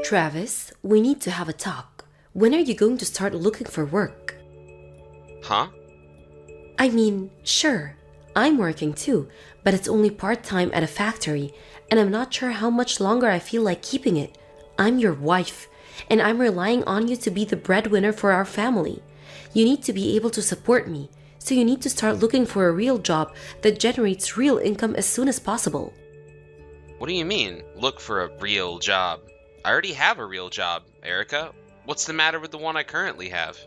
Travis, we need to have a talk. When are you going to start looking for work? Huh? I mean, sure, I'm working too, but it's only part-time at a factory, and I'm not sure how much longer I feel like keeping it. I'm your wife, and I'm relying on you to be the breadwinner for our family. You need to be able to support me, so you need to start looking for a real job that generates real income as soon as possible. What do you mean, look for a real job? I already have a real job, Erica. What's the matter with the one I currently have?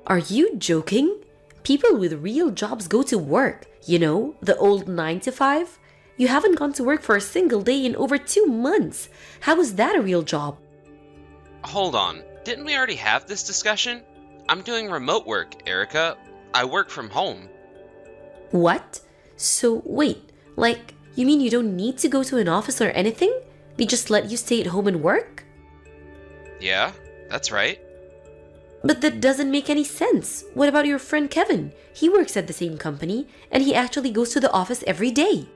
Are you joking? People with real jobs go to work, the old 9 to 5. You haven't gone to work for a single day in over 2 months. How is that a real job? Hold on, didn't we already have this discussion? I'm doing remote work, Erica. I work from home. What? So wait, you mean you don't need to go to an office or anything? They just let you stay at home and work? Yeah, that's right. But that doesn't make any sense. What about your friend Kevin? He works at the same company, and he actually goes to the office every day.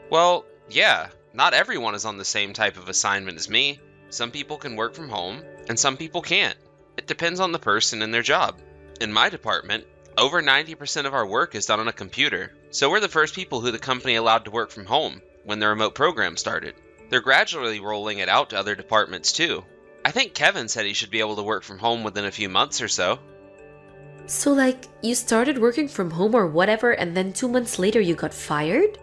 Well, yeah, not everyone is on the same type of assignment as me. Some people can work from home, and some people can't. It depends on the person and their job. In my department, over 90% of our work is done on a computer, so we're the first people who the company allowed to work from home when the remote program started. They're gradually rolling it out to other departments too. I think Kevin said he should be able to work from home within a few months or so. So you started working from home or whatever, and then 2 months later you got fired?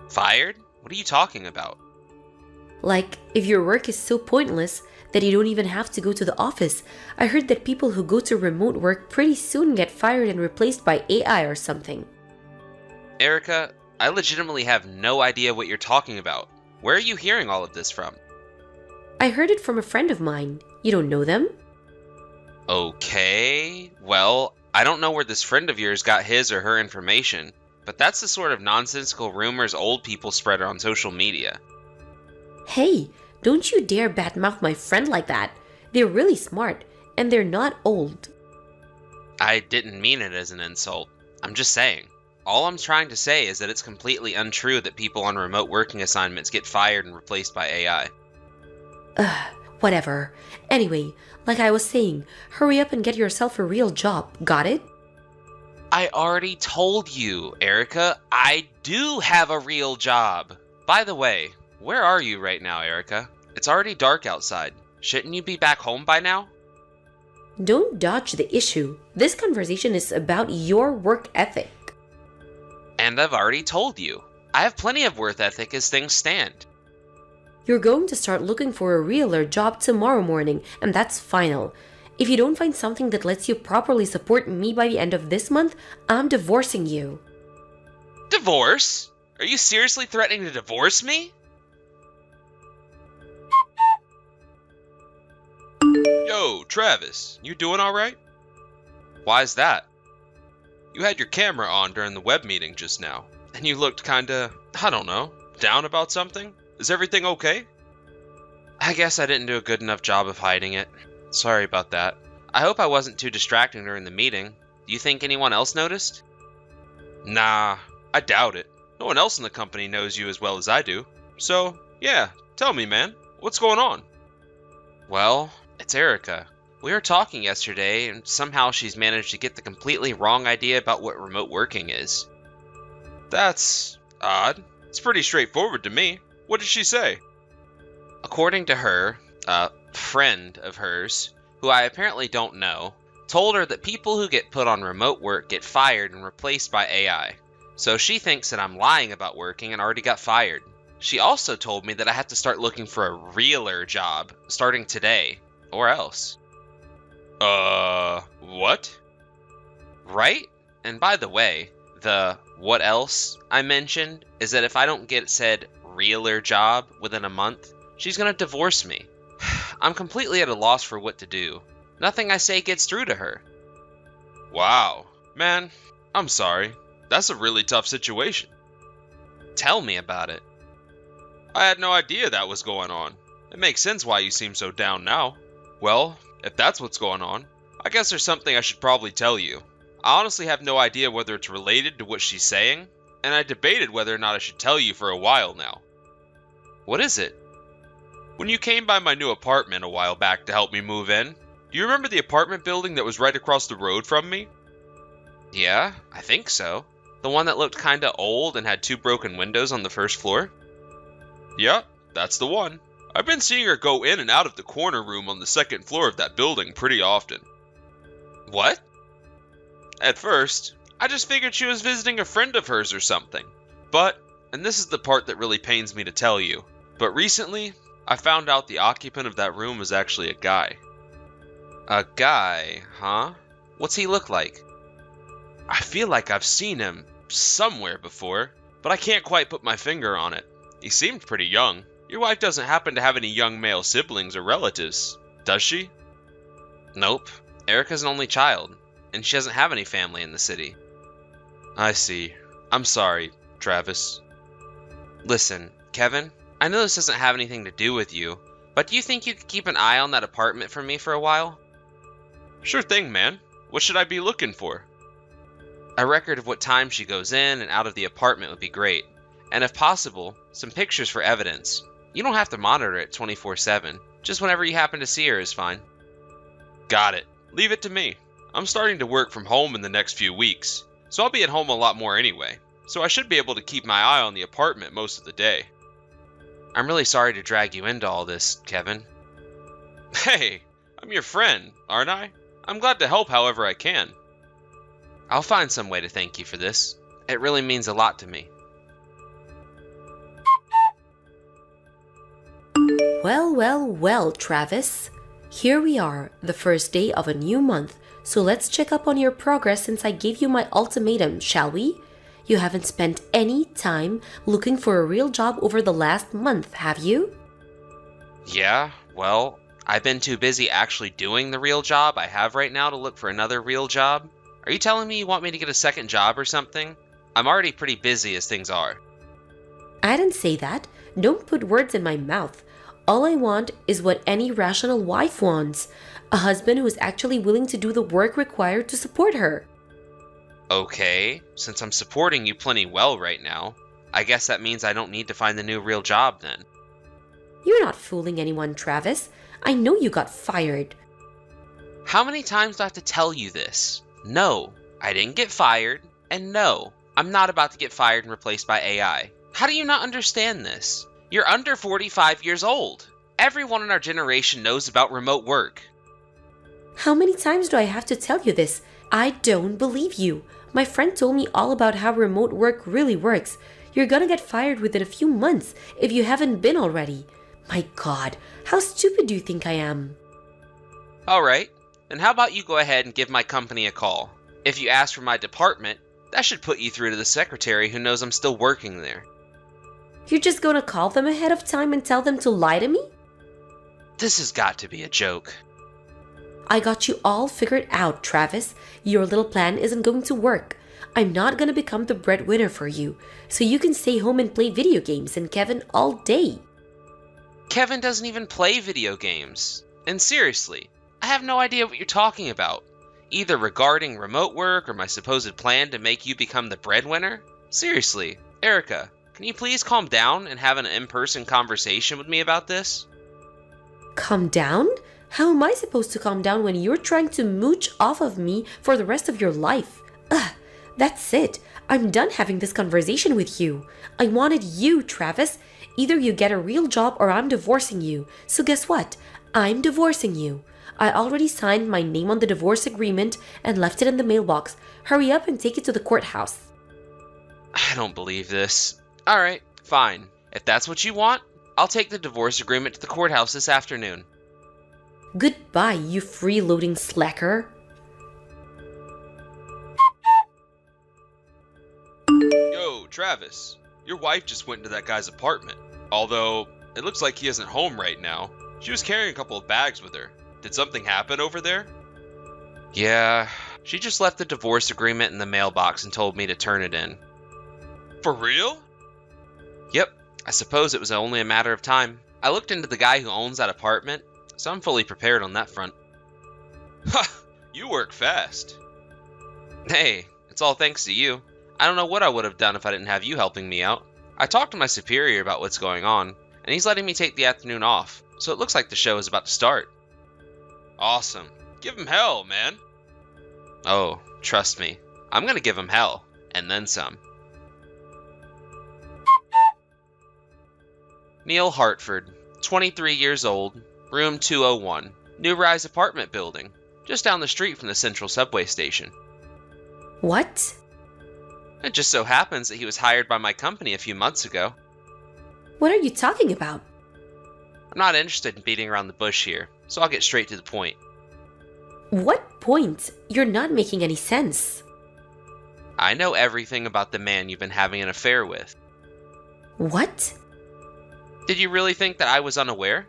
Fired? What are you talking about? If your work is so pointless that you don't even have to go to the office. I heard that people who go to remote work pretty soon get fired and replaced by AI or something. Erica, I legitimately have no idea what you're talking about. Where are you hearing all of this from? I heard it from a friend of mine. You don't know them? Okay, well, I don't know where this friend of yours got his or her information, but that's the sort of nonsensical rumors old people spread on social media. Hey, don't you dare badmouth my friend like that. They're really smart, and they're not old. I didn't mean it as an insult. I'm just saying. All I'm trying to say is that it's completely untrue that people on remote working assignments get fired and replaced by AI. Whatever. Anyway, like I was saying, hurry up and get yourself a real job. Got it? I already told you, Erica. I do have a real job. By the way, where are you right now, Erica? It's already dark outside. Shouldn't you be back home by now? Don't dodge the issue. This conversation is about your work ethic. And I've already told you. I have plenty of work ethic as things stand. You're going to start looking for a realer job tomorrow morning, and that's final. If you don't find something that lets you properly support me by the end of this month, I'm divorcing you. Divorce? Are you seriously threatening to divorce me? Yo, Travis, you doing alright? Why's that? You had your camera on during the web meeting just now, and you looked kinda, I don't know, down about something? Is everything okay? I guess I didn't do a good enough job of hiding it. Sorry about that. I hope I wasn't too distracting during the meeting. Do you think anyone else noticed? Nah, I doubt it. No one else in the company knows you as well as I do. So, yeah, tell me, man, what's going on? Well, it's Erica. We were talking yesterday, and somehow she's managed to get the completely wrong idea about what remote working is. That's odd. It's pretty straightforward to me. What did she say? According to her, a friend of hers, who I apparently don't know, told her that people who get put on remote work get fired and replaced by AI. So she thinks that I'm lying about working and already got fired. She also told me that I have to start looking for a realer job starting today, or else. What? Right? And by the way, the what else I mentioned is that if I don't get said realer job within a month, she's gonna divorce me. I'm completely at a loss for what to do. Nothing I say gets through to her. Wow. Man, I'm sorry. That's a really tough situation. Tell me about it. I had no idea that was going on. It makes sense why you seem so down now. Well, if that's what's going on, I guess there's something I should probably tell you. I honestly have no idea whether it's related to what she's saying, and I debated whether or not I should tell you for a while now. What is it? When you came by my new apartment a while back to help me move in, do you remember the apartment building that was right across the road from me? Yeah, I think so. The one that looked kinda old and had 2 broken windows on the first floor? Yeah, that's the one. I've been seeing her go in and out of the corner room on the second floor of that building pretty often. What? At first, I just figured she was visiting a friend of hers or something. But, and this is the part that really pains me to tell you, but recently, I found out the occupant of that room was actually a guy. A guy, huh? What's he look like? I feel like I've seen him somewhere before, but I can't quite put my finger on it. He seemed pretty young. Your wife doesn't happen to have any young male siblings or relatives, does she? Nope. Erica's an only child, and she doesn't have any family in the city. I see. I'm sorry, Travis. Listen, Kevin, I know this doesn't have anything to do with you, but do you think you could keep an eye on that apartment for me for a while? Sure thing, man. What should I be looking for? A record of what time she goes in and out of the apartment would be great, and if possible, some pictures for evidence. You don't have to monitor it 24/7, just whenever you happen to see her is fine. Got it. Leave it to me. I'm starting to work from home in the next few weeks, so I'll be at home a lot more anyway, so I should be able to keep my eye on the apartment most of the day. I'm really sorry to drag you into all this, Kevin. Hey, I'm your friend, aren't I? I'm glad to help however I can. I'll find some way to thank you for this. It really means a lot to me. Well, well, well, Travis. Here we are, the first day of a new month, so let's check up on your progress since I gave you my ultimatum, shall we? You haven't spent any time looking for a real job over the last month, have you? Yeah, well, I've been too busy actually doing the real job I have right now to look for another real job. Are you telling me you want me to get a second job or something? I'm already pretty busy as things are. I didn't say that. Don't put words in my mouth. All I want is what any rational wife wants. A husband who is actually willing to do the work required to support her. Okay, since I'm supporting you plenty well right now, I guess that means I don't need to find the new real job then. You're not fooling anyone, Travis. I know you got fired. How many times do I have to tell you this? No, I didn't get fired, and no, I'm not about to get fired and replaced by AI. How do you not understand this? You're under 45 years old. Everyone in our generation knows about remote work. How many times do I have to tell you this? I don't believe you. My friend told me all about how remote work really works. You're gonna get fired within a few months if you haven't been already. My God, how stupid do you think I am? Alright, then how about you go ahead and give my company a call? If you ask for my department, that should put you through to the secretary who knows I'm still working there. You're just gonna call them ahead of time and tell them to lie to me? This has got to be a joke. I got you all figured out, Travis. Your little plan isn't going to work. I'm not gonna become the breadwinner for you, so you can stay home and play video games and Kevin all day. Kevin doesn't even play video games. And seriously, I have no idea what you're talking about. Either regarding remote work or my supposed plan to make you become the breadwinner? Seriously, Erica, can you please calm down and have an in-person conversation with me about this? Calm down? How am I supposed to calm down when you're trying to mooch off of me for the rest of your life? Ugh, that's it. I'm done having this conversation with you. I wanted you, Travis. Either you get a real job or I'm divorcing you. So guess what? I'm divorcing you. I already signed my name on the divorce agreement and left it in the mailbox. Hurry up and take it to the courthouse. I don't believe this. Alright, fine. If that's what you want, I'll take the divorce agreement to the courthouse this afternoon. Goodbye, you freeloading slacker. Yo, Travis. Your wife just went into that guy's apartment. Although, it looks like he isn't home right now. She was carrying a couple of bags with her. Did something happen over there? Yeah, she just left the divorce agreement in the mailbox and told me to turn it in. For real? Yep, I suppose it was only a matter of time. I looked into the guy who owns that apartment, so I'm fully prepared on that front. Ha! You work fast. Hey, it's all thanks to you. I don't know what I would have done if I didn't have you helping me out. I talked to my superior about what's going on, and he's letting me take the afternoon off. so it looks like the show is about to start. Awesome. Give him hell, man. Oh, trust me, I'm gonna give him hell, and then some. Neil Hartford, 23 years old, room 201, new rise apartment building, just down the street from the central subway station. What? It just so happens that he was hired by my company a few months ago. What are you talking about? I'm not interested in beating around the bush here, so I'll get straight to the point. What point? You're not making any sense. I know everything about the man you've been having an affair with. What? Did you really think that I was unaware?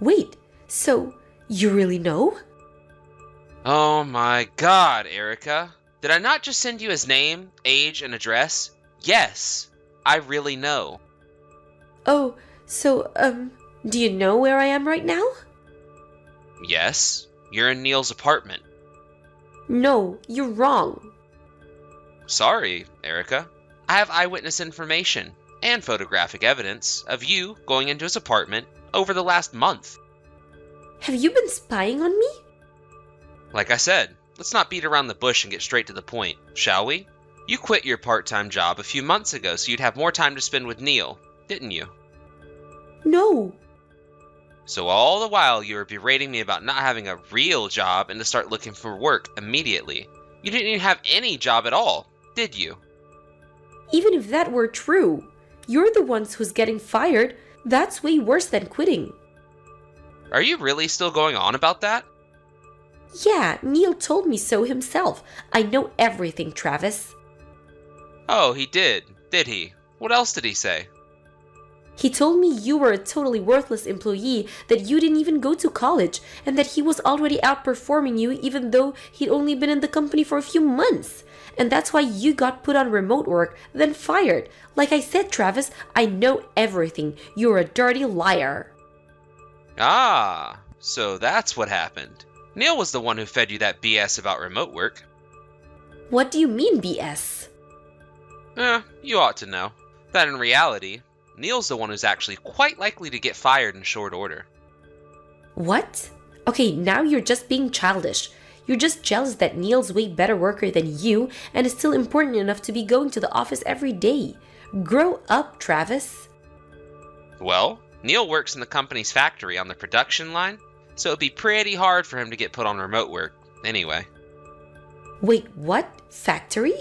Wait, so you really know? Oh my god, Erica. Did I not just send you his name, age, and address? Yes, I really know. Oh, so, do you know where I am right now? Yes, you're in Neil's apartment. No, you're wrong. Sorry, Erica. I have eyewitness information and photographic evidence of you going into his apartment over the last month. Have you been spying on me? Like I said, let's not beat around the bush and get straight to the point, shall we? You quit your part-time job a few months ago so you'd have more time to spend with Neil, didn't you? No. So all the while you were berating me about not having a real job and to start looking for work immediately. You didn't even have any job at all, did you? Even if that were true, you're the ones who's getting fired. That's way worse than quitting. Are you really still going on about that? Yeah, Neil told me so himself. I know everything, Travis. Oh, he did he? What else did he say? He told me you were a totally worthless employee, that you didn't even go to college, and that he was already outperforming you even though he'd only been in the company for a few months. And that's why you got put on remote work, then fired. Like I said, Travis, I know everything. You're a dirty liar. Ah, so that's what happened. Neil was the one who fed you that BS about remote work. What do you mean, BS? You ought to know that in reality, Neil's the one who's actually quite likely to get fired in short order. What? Okay, now you're just being childish. You're just jealous that Neil's way better worker than you and is still important enough to be going to the office every day. Grow up, Travis. Well, Neil works in the company's factory on the production line, so it'd be pretty hard for him to get put on remote work, anyway. Wait, what? Factory?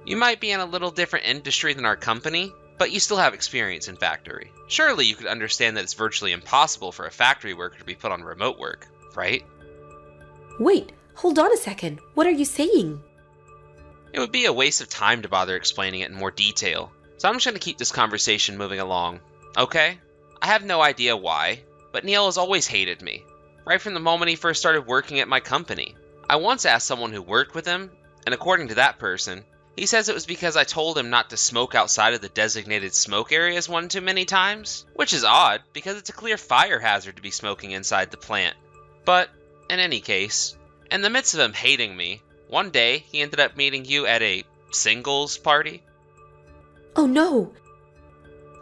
You might be in a little different industry than our company, but you still have experience in factory. Surely you could understand that it's virtually impossible for a factory worker to be put on remote work, right? Wait, hold on a second. What are you saying? It would be a waste of time to bother explaining it in more detail, so I'm just going to keep this conversation moving along, okay? I have no idea why, but Neil has always hated me, right from the moment he first started working at my company. I once asked someone who worked with him, and according to that person, he says it was because I told him not to smoke outside of the designated smoke areas one too many times, which is odd because it's a clear fire hazard to be smoking inside the plant. But, in any case, in the midst of him hating me, one day he ended up meeting you at a singles party. Oh no!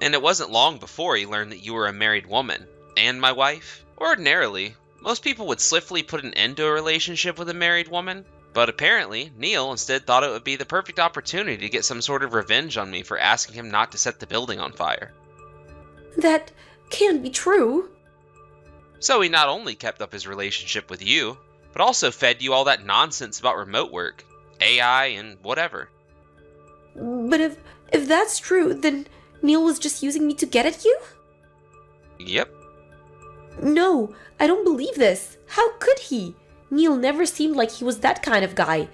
And it wasn't long before he learned that you were a married woman, and my wife. Ordinarily, most people would swiftly put an end to a relationship with a married woman, but apparently, Neil instead thought it would be the perfect opportunity to get some sort of revenge on me for asking him not to set the building on fire. That can't be true. So he not only kept up his relationship with you, but also fed you all that nonsense about remote work, AI, and whatever. But if that's true, then Neil was just using me to get at you? Yep. No, I don't believe this. How could he? Neil never seemed like he was that kind of guy.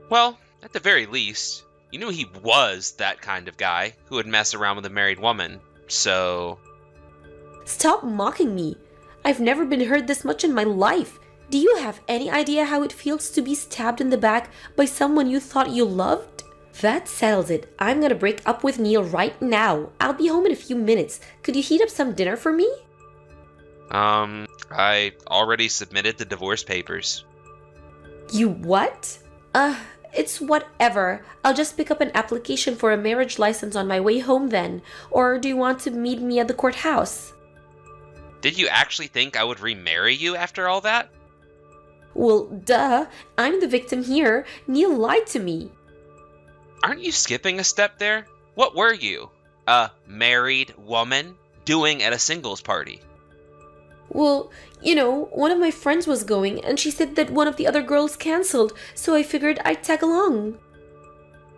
Well, at the very least, you knew he was that kind of guy who would mess around with a married woman, so... Stop mocking me. I've never been hurt this much in my life. Do you have any idea how it feels to be stabbed in the back by someone you thought you loved? That settles it. I'm gonna break up with Neil right now. I'll be home in a few minutes. Could you heat up some dinner for me? I already submitted the divorce papers. You what? It's whatever. I'll just pick up an application for a marriage license on my way home then. Or do you want to meet me at the courthouse? Did you actually think I would remarry you after all that? Well, duh. I'm the victim here. Neil lied to me. Aren't you skipping a step there? What were you? A married woman doing at a singles party? Well, one of my friends was going and she said that one of the other girls canceled, so I figured I'd tag along.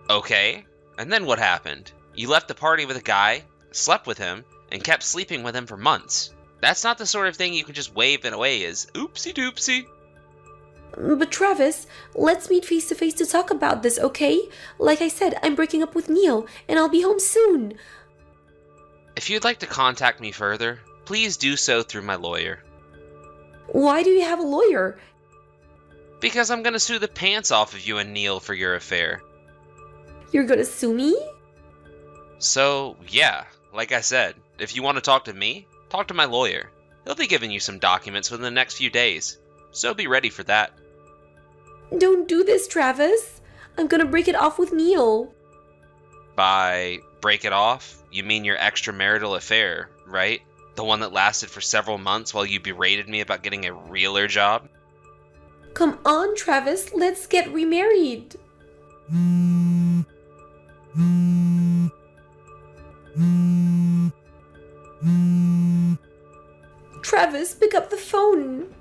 Okay, and then what happened? You left the party with a guy, slept with him, and kept sleeping with him for months. That's not the sort of thing you can just wave it away as oopsie doopsie. But Travis, let's meet face to face to talk about this, okay? Like I said, I'm breaking up with Neil and I'll be home soon. If you'd like to contact me further, please do so through my lawyer. Why do you have a lawyer? Because I'm gonna sue the pants off of you and Neil for your affair. You're gonna sue me? So, yeah, like I said, if you want to talk to me, talk to my lawyer. He'll be giving you some documents within the next few days, so be ready for that. Don't do this, Travis. I'm gonna break it off with Neil. By break it off, you mean your extramarital affair, right? The one that lasted for several months while you berated me about getting a realer job? Come on, Travis, let's get remarried. Travis, pick up the phone.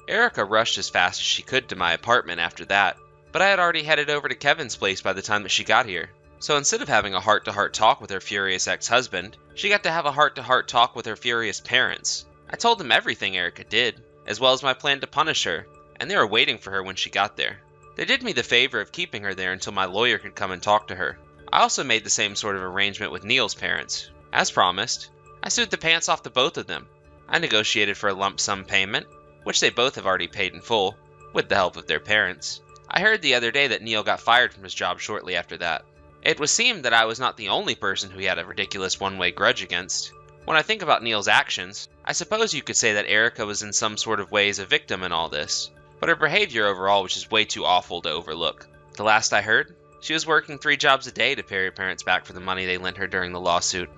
Erica rushed as fast as she could to my apartment after that, but I had already headed over to Kevin's place by the time that she got here. So instead of having a heart-to-heart talk with her furious ex-husband, she got to have a heart-to-heart talk with her furious parents. I told them everything Erica did, as well as my plan to punish her, and they were waiting for her when she got there. They did me the favor of keeping her there until my lawyer could come and talk to her. I also made the same sort of arrangement with Neil's parents. As promised, I sued the pants off the both of them. I negotiated for a lump sum payment, which they both have already paid in full, with the help of their parents. I heard the other day that Neil got fired from his job shortly after that. It would seem that I was not the only person who he had a ridiculous one-way grudge against. When I think about Neil's actions, I suppose you could say that Erica was in some sort of ways a victim in all this, but her behavior overall was just way too awful to overlook. The last I heard, she was working 3 jobs a day to pay her parents back for the money they lent her during the lawsuit.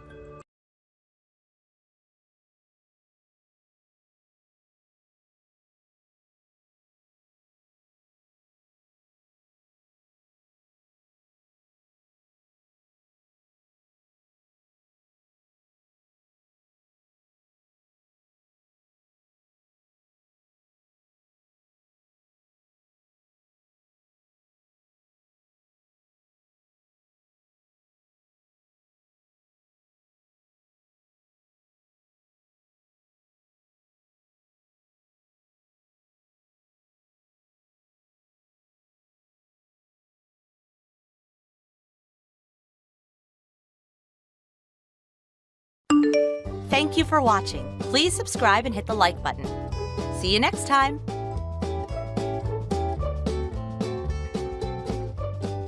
Thank you for watching. Please subscribe and hit the like button. See you next time.